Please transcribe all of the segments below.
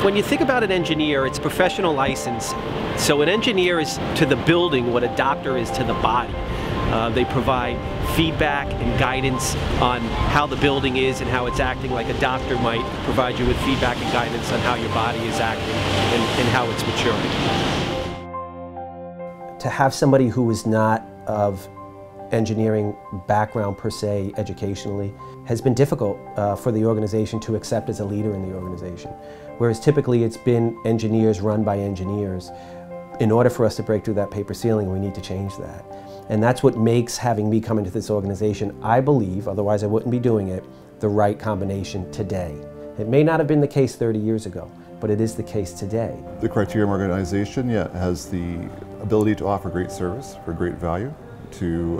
When you think about an engineer, it's professional license. So an engineer is to the building what a doctor is to the body. They provide feedback and guidance on how the building is and how it's acting, like a doctor might provide you with feedback and guidance on how your body is acting and how it's maturing. To have somebody who is not of engineering background per se educationally has been difficult for the organization to accept as a leader in the organization. Whereas typically it's been engineers run by engineers. In order for us to break through that paper ceiling, we need to change that. And that's what makes having me come into this organization, I believe, otherwise I wouldn't be doing it, the right combination today. It may not have been the case 30 years ago, but it is the case today. The Criterium organization, has the ability to offer great service for great value to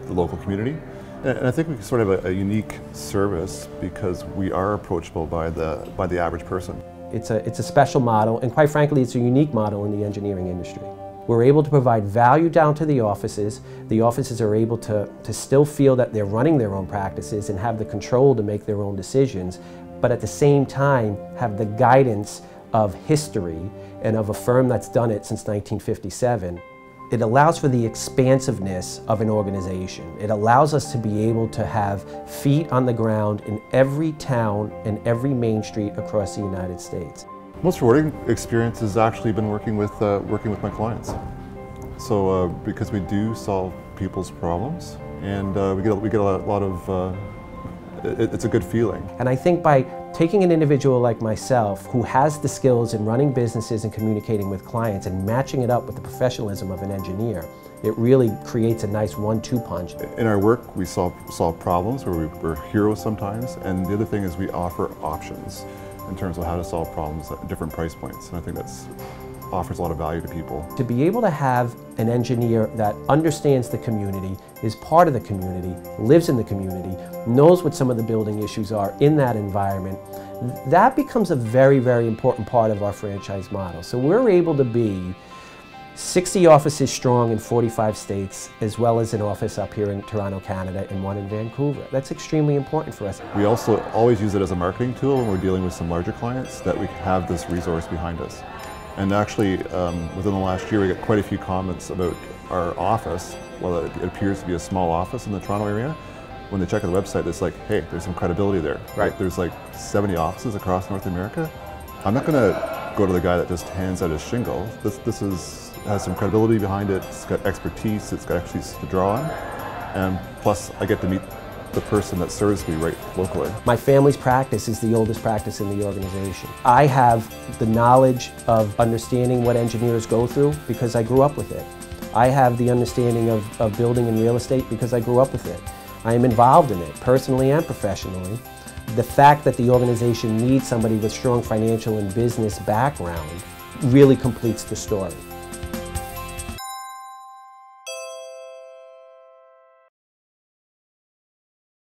the local community. And I think we sort of have a unique service because we are approachable by the average person. It's a special model, and quite frankly, it's a unique model in the engineering industry. We're able to provide value down to the offices. The offices are able to still feel that they're running their own practices and have the control to make their own decisions, but at the same time have the guidance of history and of a firm that's done it since 1957. It allows for the expansiveness of an organization. It allows us to be able to have feet on the ground in every town and every main street across the United States. Most rewarding experience has actually been working with my clients. So because we do solve people's problems, and we get a lot of it's a good feeling. And I think by taking an individual like myself who has the skills in running businesses and communicating with clients and matching it up with the professionalism of an engineer, it really creates a nice 1-2 punch. In our work, we solve problems where we're heroes sometimes, and the other thing is we offer options in terms of how to solve problems at different price points, and I think that's offers a lot of value to people. To be able to have an engineer that understands the community, is part of the community, lives in the community, knows what some of the building issues are in that environment, that becomes a very, very important part of our franchise model. So we're able to be 60 offices strong in 45 states, as well as an office up here in Toronto, Canada, and one in Vancouver. That's extremely important for us. We also always use it as a marketing tool when we're dealing with some larger clients, that we have this resource behind us. And actually, within the last year, we got quite a few comments about our office. Well, it appears to be a small office in the Toronto area. When they check out the website, it's like, hey, there's some credibility there. Right? There's like 70 offices across North America. I'm not going to go to the guy that just hands out his shingle. This has some credibility behind it. It's got expertise. It's got expertise to draw on. And plus, I get to meet the person that serves me right locally. My family's practice is the oldest practice in the organization. I have the knowledge of understanding what engineers go through because I grew up with it. I have the understanding of building and real estate because I grew up with it. I am involved in it, personally and professionally. The fact that the organization needs somebody with strong financial and business background really completes the story.